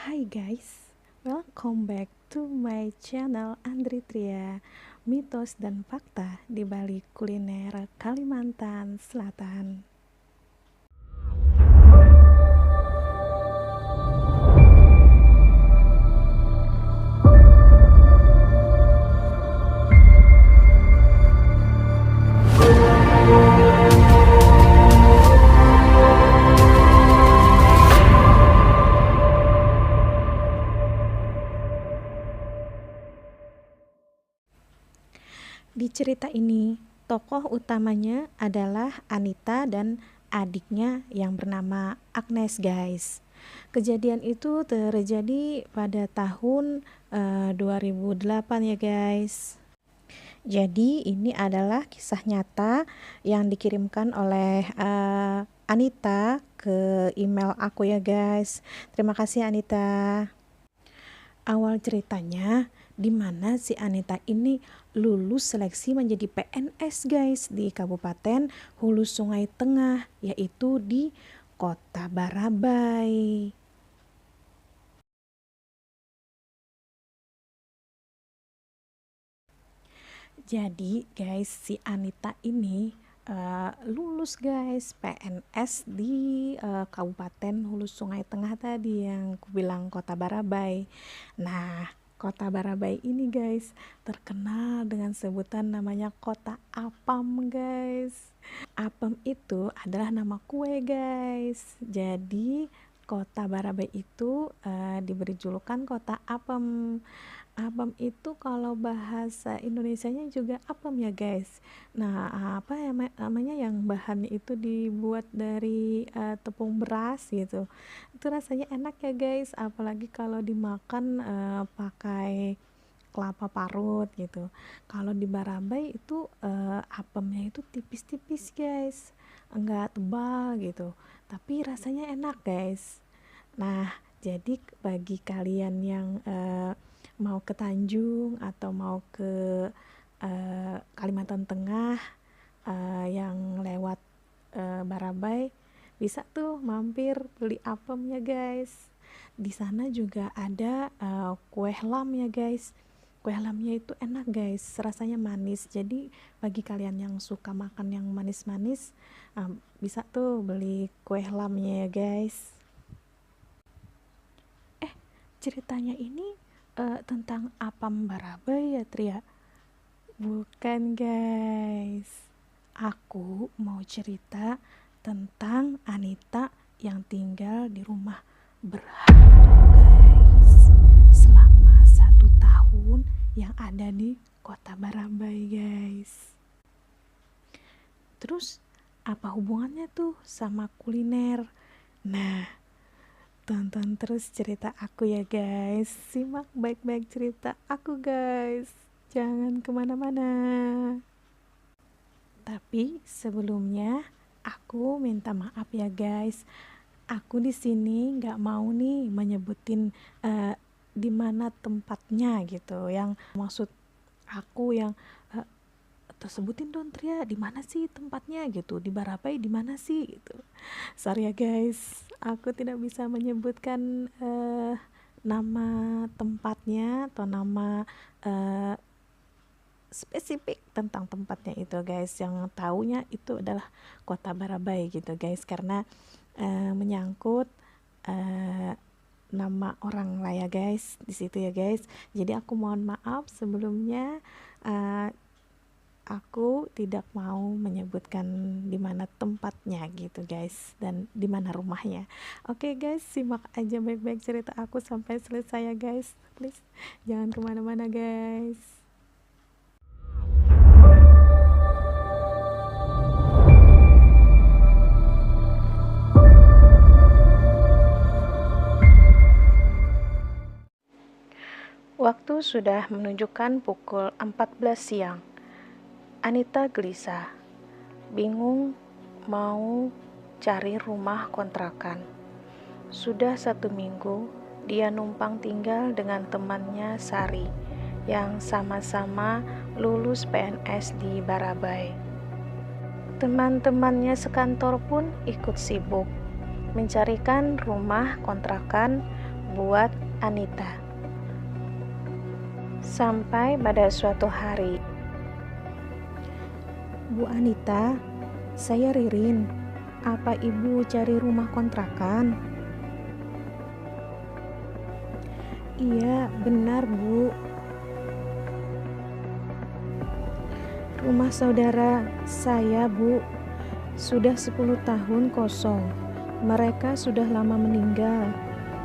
Hai guys, welcome back to my channel Andri Tria, mitos dan fakta di balik kuliner Kalimantan Selatan. Di cerita ini, tokoh utamanya adalah Anita dan adiknya yang bernama Agnes, guys. Kejadian itu terjadi pada tahun 2008 ya, guys. Jadi ini adalah kisah nyata yang dikirimkan oleh Anita ke email aku ya, guys. Terima kasih Anita. Awal ceritanya di mana si Anita ini lulus seleksi menjadi PNS, guys, di Kabupaten Hulu Sungai Tengah, yaitu di Kota Barabai. Jadi guys, si Anita ini lulus, guys, PNS di Kabupaten Hulu Sungai Tengah tadi yang kubilang Kota Barabai. Nah, Kota Barabai ini, guys, terkenal dengan sebutan namanya Kota Apam, guys. Apem itu adalah nama kue, guys. Jadi Kota Barabai itu diberi julukan Kota Apem. Apem itu kalau bahasa Indonesianya juga apem ya, guys. Nah, apa ya namanya yang bahannya itu dibuat dari tepung beras gitu. Itu rasanya enak ya, guys. Apalagi kalau dimakan pakai kelapa parut gitu. Kalau di Barabai itu apemnya itu tipis-tipis, guys, enggak tebal gitu, tapi rasanya enak, guys. Nah, jadi bagi kalian yang mau ke Tanjung atau mau ke Kalimantan Tengah yang lewat Barabai, bisa tuh mampir beli apemnya, guys. Di sana juga ada kue lam ya, guys. Kue lamnya itu enak, guys, rasanya manis. Jadi bagi kalian yang suka makan yang manis-manis, bisa tuh beli kue lamnya ya, guys. Ceritanya ini tentang apam Barabai ya, Tria? Bukan, guys. Aku mau cerita tentang Anita yang tinggal di rumah berhantu, guys, selama 1 tahun yang ada di Kota Barabai, guys. Terus apa hubungannya tuh sama kuliner? Nah, tonton terus cerita aku ya, guys. Simak baik-baik cerita aku, guys. Jangan kemana-mana. Tapi sebelumnya aku minta maaf ya, guys. Aku di sini nggak mau nih menyebutin di mana tempatnya gitu. Yang maksud aku yang tersebutin dong, Tria, di mana sih tempatnya gitu, di Barabai di mana sih gitu. Sorry ya, guys, aku tidak bisa menyebutkan nama tempatnya atau nama spesifik tentang tempatnya itu, guys. Yang taunya itu adalah Kota Barabai gitu, guys, karena menyangkut nama orang lah ya, guys, di situ ya, guys. Jadi aku mohon maaf sebelumnya. Aku tidak mau menyebutkan di mana tempatnya gitu, guys, dan di mana rumahnya. Oke, guys, simak aja baik-baik cerita aku sampai selesai ya, guys. Please jangan kemana-mana, guys. Waktu sudah menunjukkan pukul 14 siang. Anita gelisah, bingung mau cari rumah kontrakan. Sudah 1 minggu dia numpang tinggal dengan temannya Sari yang sama-sama lulus PNS di Barabai. Teman-temannya sekantor pun ikut sibuk mencarikan rumah kontrakan buat Anita. Sampai pada suatu hari, "Bu Anita, saya Ririn. Apa ibu cari rumah kontrakan?" "Iya, benar Bu. Rumah saudara saya Bu, sudah 10 tahun kosong. Mereka sudah lama meninggal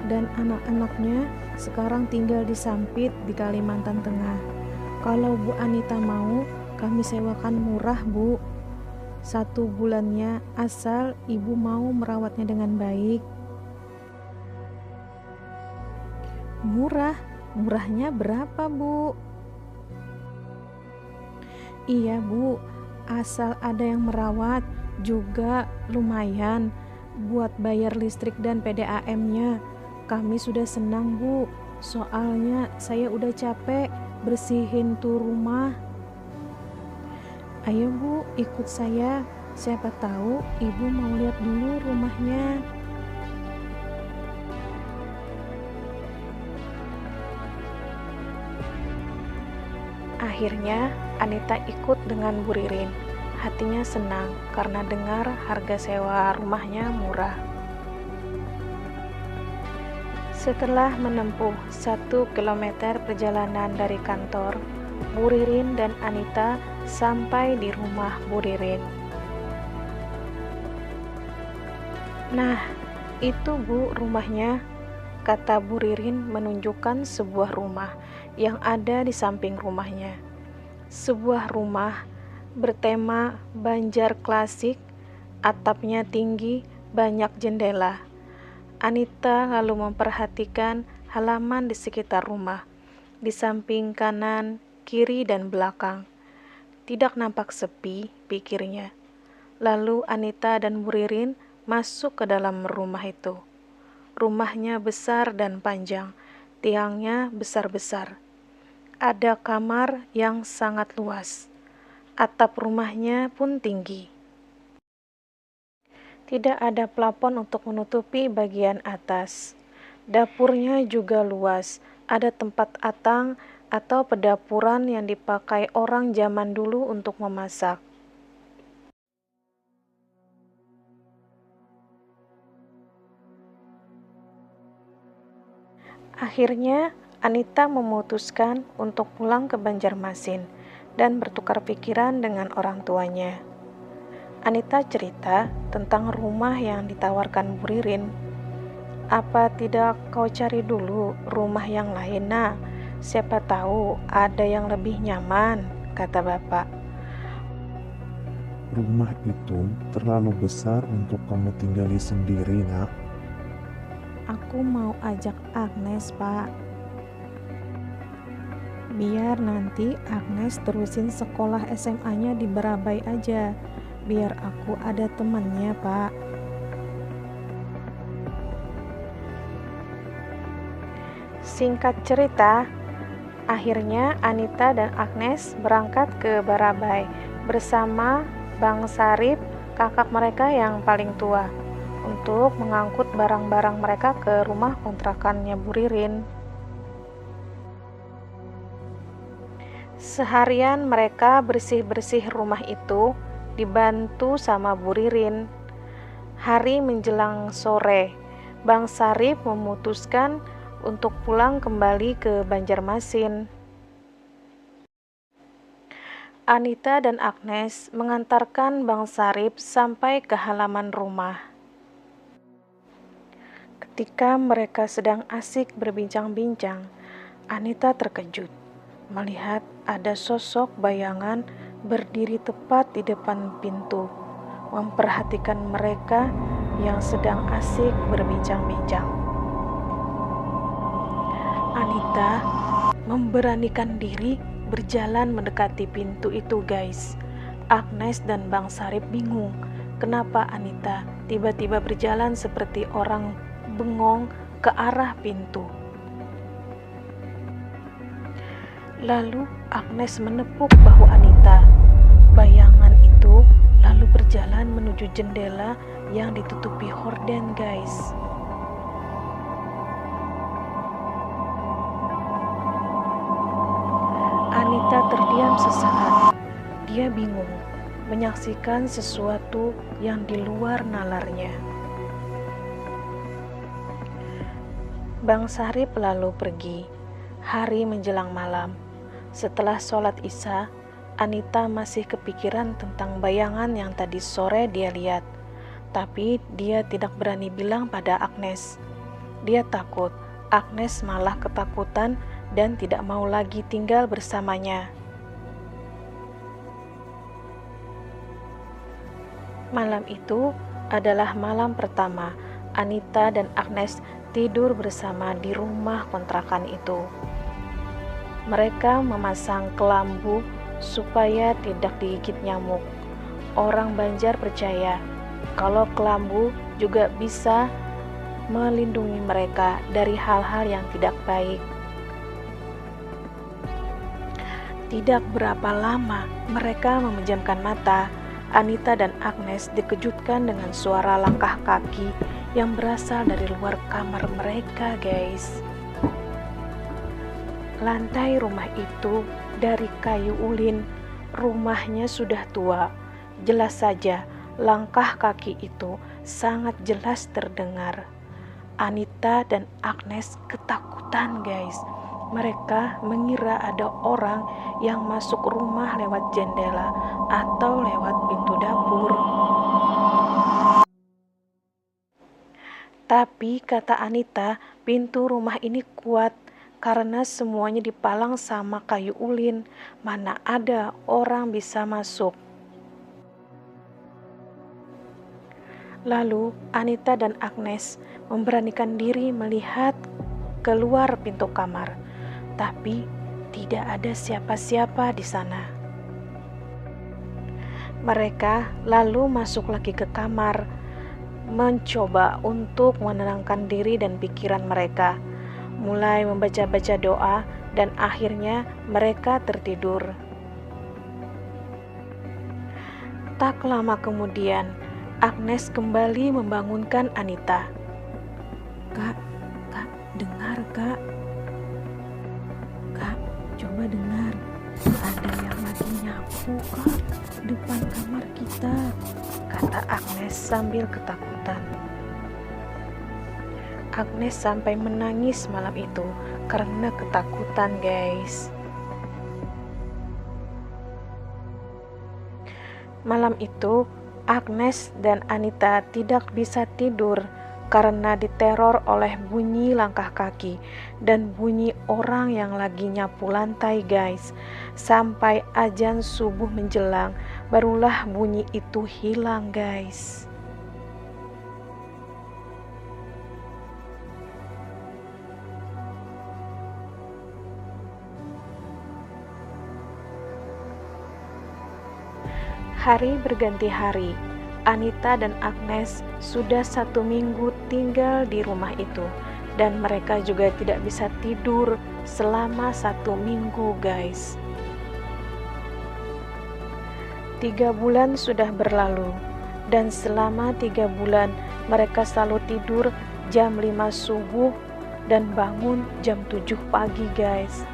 dan anak-anaknya sekarang tinggal di Sampit di Kalimantan Tengah. Kalau Bu Anita mau, kami sewakan murah Bu. 1 bulannya, asal ibu mau merawatnya dengan baik." "Murah? Murahnya berapa Bu?" "Iya Bu, asal ada yang merawat juga lumayan buat bayar listrik dan PDAM-nya. Kami sudah senang Bu, soalnya saya udah capek bersihin tuh rumah." "Ayo Bu, ikut saya. Siapa tahu ibu mau lihat dulu rumahnya." Akhirnya Anita ikut dengan Bu Ririn. Hatinya senang karena dengar harga sewa rumahnya murah. Setelah menempuh 1 kilometer perjalanan dari kantor, Bu Ririn dan Anita sampai di rumah Bu Ririn. "Nah, itu Bu rumahnya," kata Bu Ririn menunjukkan sebuah rumah yang ada di samping rumahnya. Sebuah rumah bertema Banjar klasik, atapnya tinggi, banyak jendela. Anita lalu memperhatikan halaman di sekitar rumah, di samping kanan, kiri, dan belakang. Tidak nampak sepi, pikirnya. Lalu Anita dan Bu Ririn masuk ke dalam rumah itu. Rumahnya besar dan panjang, tiangnya besar-besar. Ada kamar yang sangat luas. Atap rumahnya pun tinggi. Tidak ada plafon untuk menutupi bagian atas. Dapurnya juga luas. Ada tempat atang atau pedapuran yang dipakai orang zaman dulu untuk memasak. Akhirnya, Anita memutuskan untuk pulang ke Banjarmasin dan bertukar pikiran dengan orang tuanya. Anita cerita tentang rumah yang ditawarkan Bu Ririn. "Apa tidak kau cari dulu rumah yang lain, Nak? Siapa tahu ada yang lebih nyaman," kata bapak. "Rumah itu terlalu besar untuk kamu tinggali sendiri, Nak." "Aku mau ajak Agnes, Pak. Biar nanti Agnes terusin sekolah SMA-nya di Barabai aja. Biar aku ada temannya, Pak." Singkat cerita, akhirnya Anita dan Agnes berangkat ke Barabai bersama Bang Sarip, kakak mereka yang paling tua, untuk mengangkut barang-barang mereka ke rumah kontrakannya Bu Ririn. Seharian mereka bersih-bersih rumah itu, dibantu sama Bu Ririn. Hari menjelang sore, Bang Sarip memutuskan untuk pulang kembali ke Banjarmasin. Anita dan Agnes mengantarkan Bang Sarip sampai ke halaman rumah. Ketika mereka sedang asik berbincang-bincang, Anita terkejut melihat ada sosok bayangan berdiri tepat di depan pintu, memperhatikan mereka yang sedang asik berbincang-bincang. Anita memberanikan diri berjalan mendekati pintu itu, guys. Agnes dan Bang Sarip bingung kenapa Anita tiba-tiba berjalan seperti orang bengong ke arah pintu. Lalu Agnes menepuk bahu Anita. Bayangan itu lalu berjalan menuju jendela yang ditutupi horden, guys. sesaat, dia bingung menyaksikan sesuatu yang di luar nalarnya. Bang Sarip lalu pergi. Hari menjelang malam. Setelah sholat Isya, Anita masih kepikiran tentang bayangan yang tadi sore dia lihat. Tapi dia tidak berani bilang pada Agnes. Dia takut Agnes malah ketakutan dan tidak mau lagi tinggal bersamanya. Malam itu adalah malam pertama Anita dan Agnes tidur bersama di rumah kontrakan itu. Mereka memasang kelambu supaya tidak digigit nyamuk. Orang Banjar percaya kalau kelambu juga bisa melindungi mereka dari hal-hal yang tidak baik. Tidak berapa lama mereka memejamkan mata. Anita dan Agnes dikejutkan dengan suara langkah kaki yang berasal dari luar kamar mereka, guys. Lantai rumah itu dari kayu ulin. Rumahnya sudah tua. Jelas saja langkah kaki itu sangat jelas terdengar. Anita dan Agnes ketakutan, guys. Mereka mengira ada orang yang masuk rumah lewat jendela atau lewat pintu dapur. Tapi kata Anita, pintu rumah ini kuat karena semuanya dipalang sama kayu ulin. Mana ada orang bisa masuk. Lalu Anita dan Agnes memberanikan diri melihat keluar pintu kamar. Tapi tidak ada siapa-siapa di sana. Mereka lalu masuk lagi ke kamar, mencoba untuk menenangkan diri dan pikiran mereka, mulai membaca-baca doa, dan akhirnya mereka tertidur. Tak lama kemudian, Agnes kembali membangunkan Anita. Kak, dengar kak. Kak, coba dengar. Ada yang lagi nyapu kak, depan kamar kita, kata Agnes sambil ketakutan. Agnes sampai menangis malam itu karena ketakutan, guys. Malam itu, Agnes dan Anita tidak bisa tidur karena diteror oleh bunyi langkah kaki dan bunyi orang yang lagi nyapu lantai, guys. Sampai azan subuh menjelang, barulah bunyi itu hilang, guys. Hari berganti hari. Anita dan Agnes sudah 1 minggu tinggal di rumah itu, dan mereka juga tidak bisa tidur selama 1 minggu, guys. 3 bulan sudah berlalu, dan selama 3 bulan mereka selalu tidur jam 5 subuh dan bangun jam 7 pagi, guys.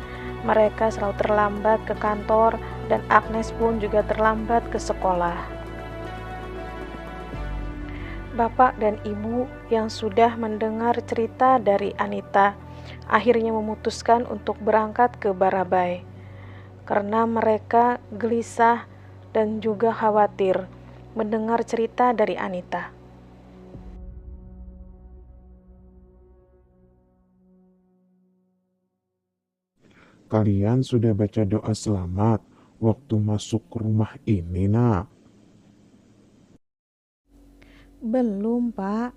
Mereka selalu terlambat ke kantor, dan Agnes pun juga terlambat ke sekolah. Bapak dan Ibu yang sudah mendengar cerita dari Anita akhirnya memutuskan untuk berangkat ke Barabai karena mereka gelisah dan juga khawatir mendengar cerita dari Anita. Kalian sudah baca doa selamat waktu masuk rumah ini, nak? Belum, Pak.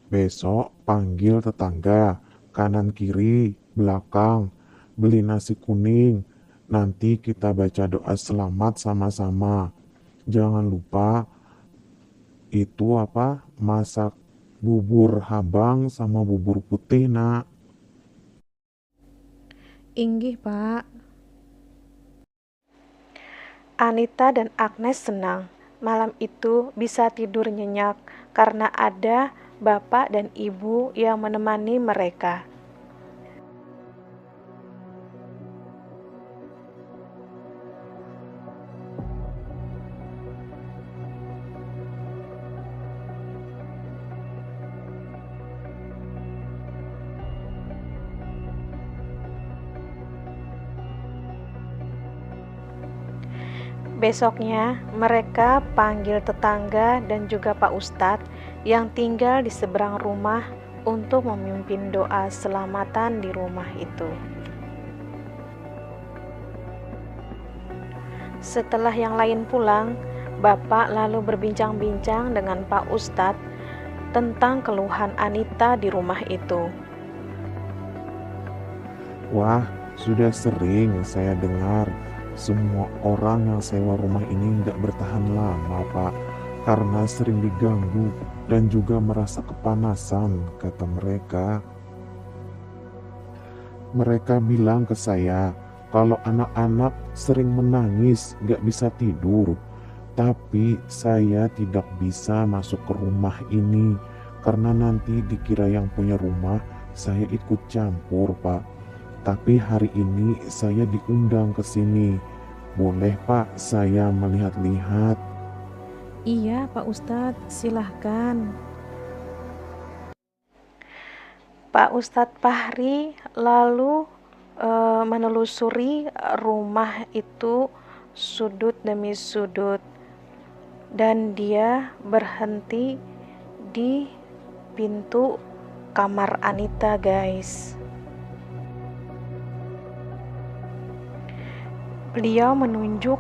Besok panggil tetangga, kanan kiri, belakang, beli nasi kuning. Nanti kita baca doa selamat sama-sama. Jangan lupa itu masak bubur habang sama bubur putih, nak. Inggih, Pak. Anita dan Agnes senang malam itu bisa tidur nyenyak karena ada bapak dan ibu yang menemani mereka. Besoknya, mereka panggil tetangga dan juga Pak Ustadz yang tinggal di seberang rumah untuk memimpin doa selamatan di rumah itu. Setelah yang lain pulang, Bapak lalu berbincang-bincang dengan Pak Ustadz tentang keluhan Anita di rumah itu. Wah, sudah sering saya dengar semua orang yang sewa rumah ini nggak bertahan lama, Pak, karena sering diganggu dan juga merasa kepanasan, kata mereka. Mereka bilang ke saya kalau anak-anak sering menangis, nggak bisa tidur. Tapi saya tidak bisa masuk ke rumah ini karena nanti dikira yang punya rumah saya ikut campur, Pak. Tapi hari ini saya diundang ke sini. Boleh, Pak, saya melihat-lihat? Iya, Pak Ustadz, silahkan. Pak Ustadz Fahri lalu menelusuri rumah itu sudut demi sudut, dan dia berhenti di pintu kamar Anita, guys. Beliau menunjuk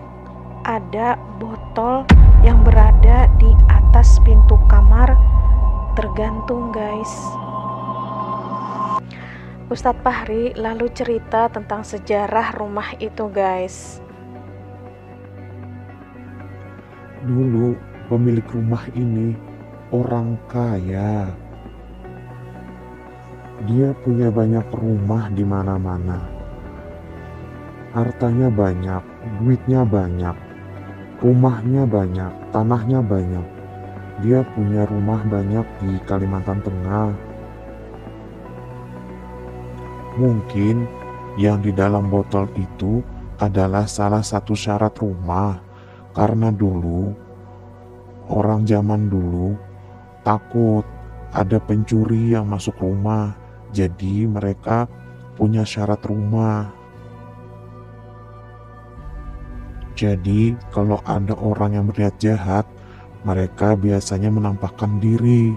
ada botol yang berada di atas pintu kamar tergantung, guys. Ustadz Fahri lalu cerita tentang sejarah rumah itu, guys. Dulu pemilik rumah ini orang kaya. Dia punya banyak rumah di mana-mana. Hartanya banyak, duitnya banyak, rumahnya banyak, tanahnya banyak. Dia punya rumah banyak di Kalimantan Tengah. Mungkin yang di dalam botol itu adalah salah satu syarat rumah, karena dulu orang zaman dulu takut ada pencuri yang masuk rumah, jadi mereka punya syarat rumah. Jadi kalau ada orang yang berniat jahat, mereka biasanya menampakkan diri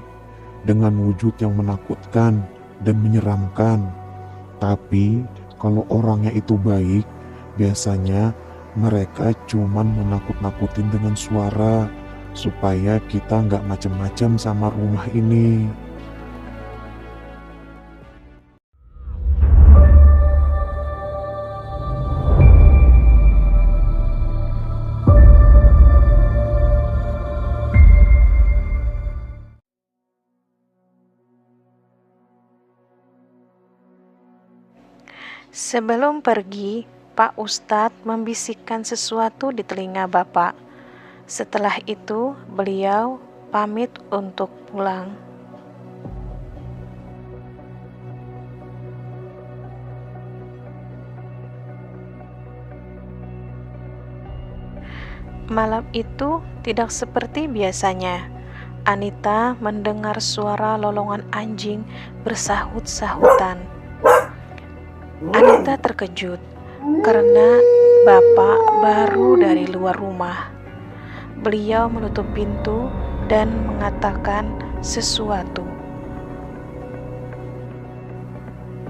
dengan wujud yang menakutkan dan menyeramkan. Tapi kalau orangnya itu baik, biasanya mereka cuman menakut-nakutin dengan suara supaya kita nggak macem-macem sama rumah ini. Sebelum pergi, Pak Ustadz membisikkan sesuatu di telinga Bapak. Setelah itu, beliau pamit untuk pulang. Malam itu tidak seperti biasanya. Anita mendengar suara lolongan anjing bersahut-sahutan. Anita terkejut karena Bapak baru dari luar rumah. Beliau menutup pintu dan mengatakan sesuatu.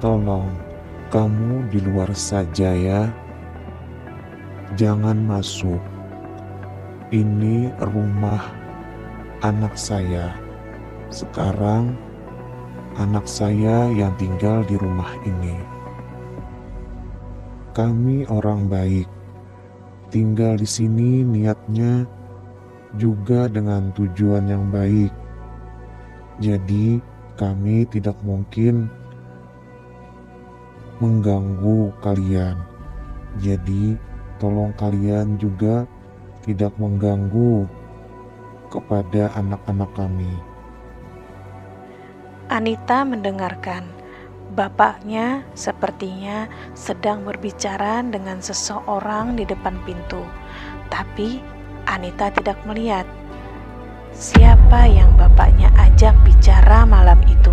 Tolong, kamu di luar saja ya. Jangan masuk. Ini rumah anak saya. Sekarang anak saya yang tinggal di rumah ini. Kami orang baik, tinggal di sini niatnya juga dengan tujuan yang baik. Jadi kami tidak mungkin mengganggu kalian. Jadi tolong kalian juga tidak mengganggu kepada anak-anak kami. Anita mendengarkan. Bapaknya sepertinya sedang berbicara dengan seseorang di depan pintu, tapi Anita tidak melihat siapa yang bapaknya ajak bicara malam itu.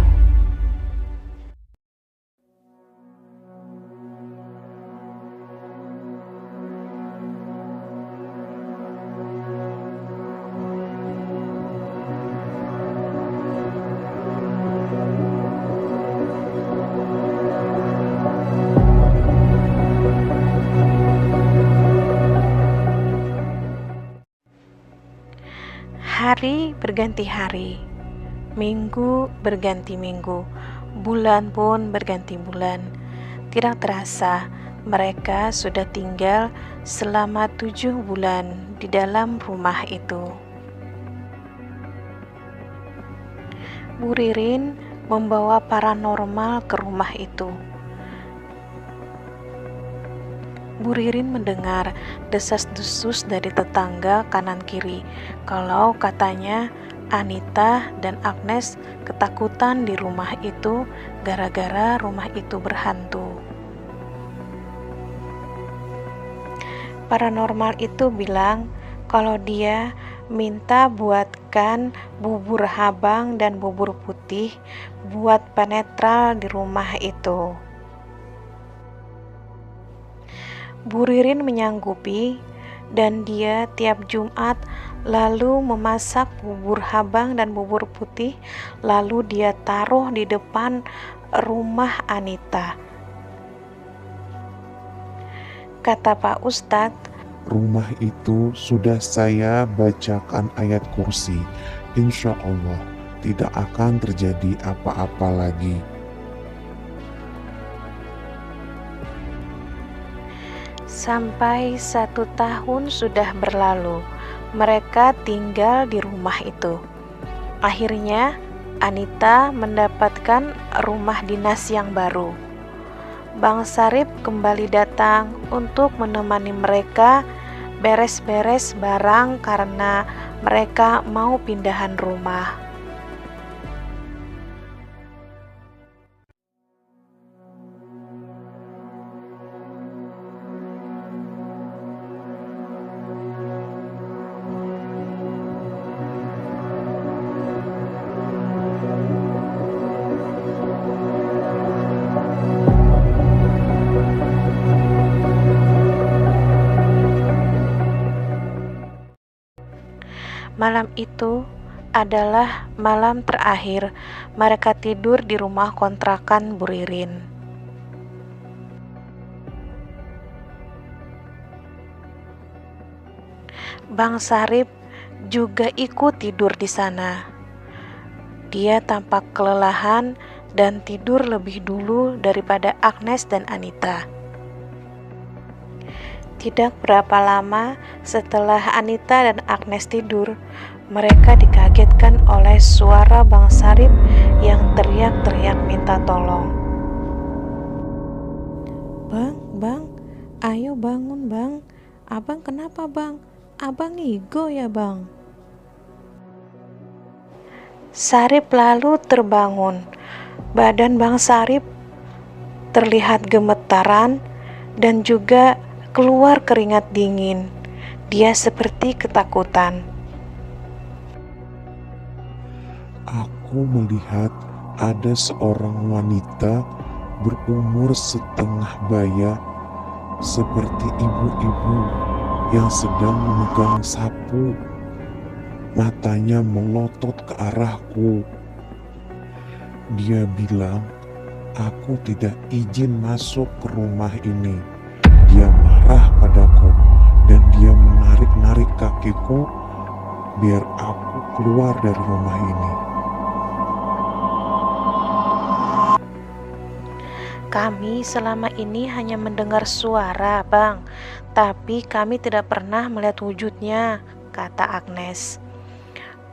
Hari berganti hari, minggu berganti minggu, bulan pun berganti bulan. Tidak terasa, mereka sudah tinggal selama 7 bulan di dalam rumah itu. Bu Ririn membawa paranormal ke rumah itu. Bu Ririn mendengar desas-desus dari tetangga kanan kiri kalau katanya Anita dan Agnes ketakutan di rumah itu gara-gara rumah itu berhantu. Paranormal itu bilang kalau dia minta buatkan bubur habang dan bubur putih buat penetral di rumah itu. Bu Ririn menyanggupi dan dia tiap Jumat lalu memasak bubur habang dan bubur putih, lalu dia taruh di depan rumah Anita. Kata Pak Ustadz, Rumah itu sudah saya bacakan ayat kursi. Insya Allah tidak akan terjadi apa-apa lagi. sampai 1 tahun sudah berlalu. Mereka tinggal di rumah itu. Akhirnya Anita mendapatkan rumah dinas yang baru. Bang Sarip kembali datang untuk menemani mereka beres-beres barang karena mereka mau pindahan rumah. Malam itu adalah malam terakhir mereka tidur di rumah kontrakan Bu Ririn. Bang Sarip juga ikut tidur di sana. Dia tampak kelelahan dan tidur lebih dulu daripada Agnes dan Anita. Tidak berapa lama setelah Anita dan Agnes tidur, mereka dikagetkan oleh suara Bang Sarip yang teriak-teriak minta tolong. Bang, ayo bangun bang. Abang kenapa bang? Abang ngigo ya bang? Sarip lalu terbangun. Badan Bang Sarip terlihat gemetaran dan juga keluar keringat dingin. Dia seperti ketakutan. Aku melihat ada seorang wanita berumur setengah baya seperti ibu-ibu yang sedang memegang sapu. Matanya melotot ke arahku. Dia bilang, aku tidak izin masuk ke rumah ini. Dia marah padaku dan dia menarik-narik kakiku biar aku keluar dari rumah ini. Kami selama ini hanya mendengar suara, Bang, tapi kami tidak pernah melihat wujudnya, kata Agnes.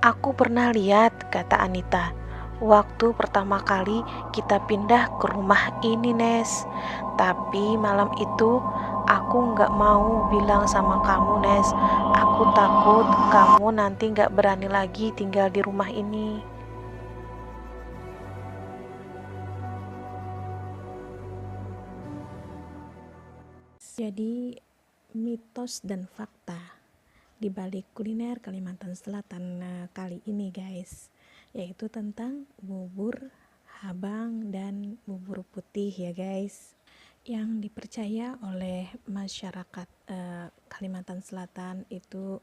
Aku pernah lihat, kata Anita. Waktu pertama kali kita pindah ke rumah ini, Nes. Tapi malam itu aku nggak mau bilang sama kamu, Nes. Aku takut kamu nanti nggak berani lagi tinggal di rumah ini. Jadi mitos dan fakta di balik kuliner Kalimantan Selatan kali ini guys, yaitu tentang bubur habang dan bubur putih ya guys, yang dipercaya oleh masyarakat Kalimantan Selatan itu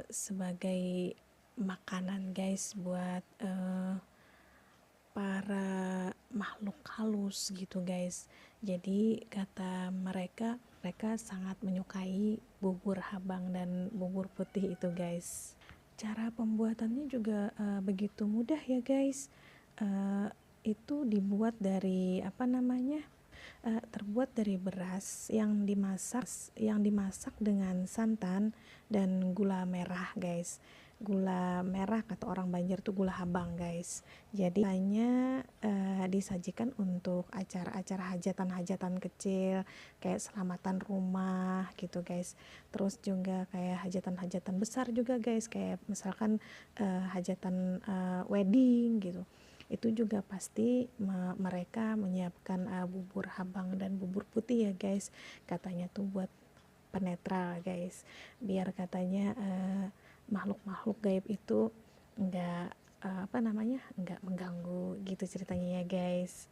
sebagai makanan guys buat para makhluk halus gitu guys. Jadi kata mereka sangat menyukai bubur habang dan bubur putih itu guys. Cara pembuatannya juga begitu mudah ya guys. Itu dibuat dari terbuat dari beras yang dimasak dengan santan dan gula merah guys. Gula merah kata orang Banjar tuh gula habang guys. Jadi hanya disajikan untuk acara-acara hajatan-hajatan kecil kayak selamatan rumah gitu guys. Terus juga kayak hajatan-hajatan besar juga guys, kayak misalkan hajatan wedding gitu. Itu juga pasti mereka menyiapkan bubur habang dan bubur putih ya guys, katanya tuh buat penetral guys, biar katanya makhluk-makhluk gaib itu nggak nggak mengganggu gitu ceritanya ya guys.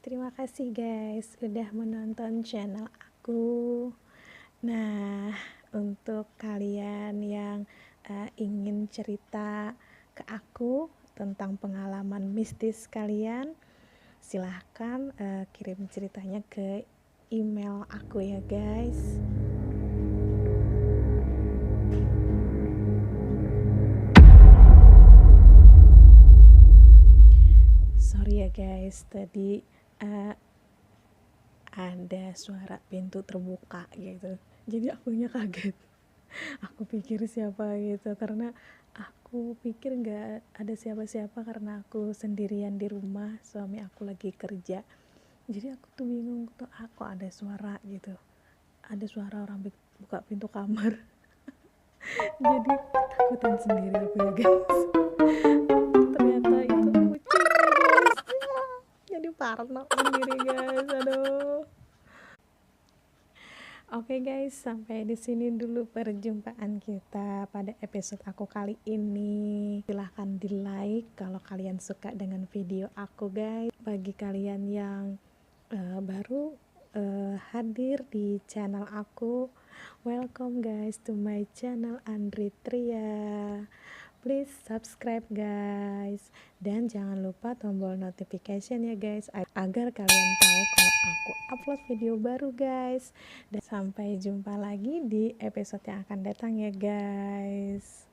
Terima kasih guys udah menonton channel aku. Nah, untuk kalian yang ingin cerita ke aku tentang pengalaman mistis kalian, silahkan kirim ceritanya ke email aku ya guys. Sorry ya guys, tadi ada suara pintu terbuka gitu, jadi akunya kaget. Aku pikir siapa gitu, karena aku pikir nggak ada siapa-siapa karena aku sendirian di rumah, suami aku lagi kerja. Jadi aku tuh bingung tuh, aku ada suara gitu, ada suara orang buka pintu kamar. Jadi ketakutan sendiri aku ya guys. Ternyata itu kucing ya guys. Jadi parno sendiri guys, aduh. Oke guys, sampai di sini dulu perjumpaan kita pada episode aku kali ini. Silahkan di like kalau kalian suka dengan video aku guys. Bagi kalian yang baru hadir di channel aku, welcome guys to my channel Andri Tria. Please subscribe guys, dan jangan lupa tombol notification ya guys, agar kalian tahu kalau aku upload video baru guys. Dan sampai jumpa lagi di episode yang akan datang ya guys.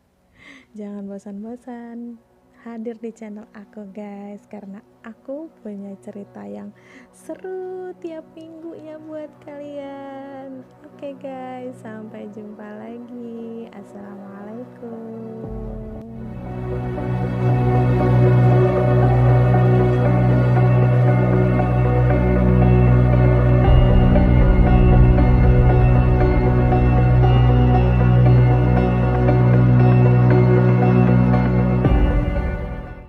Jangan bosan-bosan hadir di channel aku guys, karena aku punya cerita yang seru tiap minggunya buat kalian. Oke guys, sampai jumpa lagi. Assalamualaikum.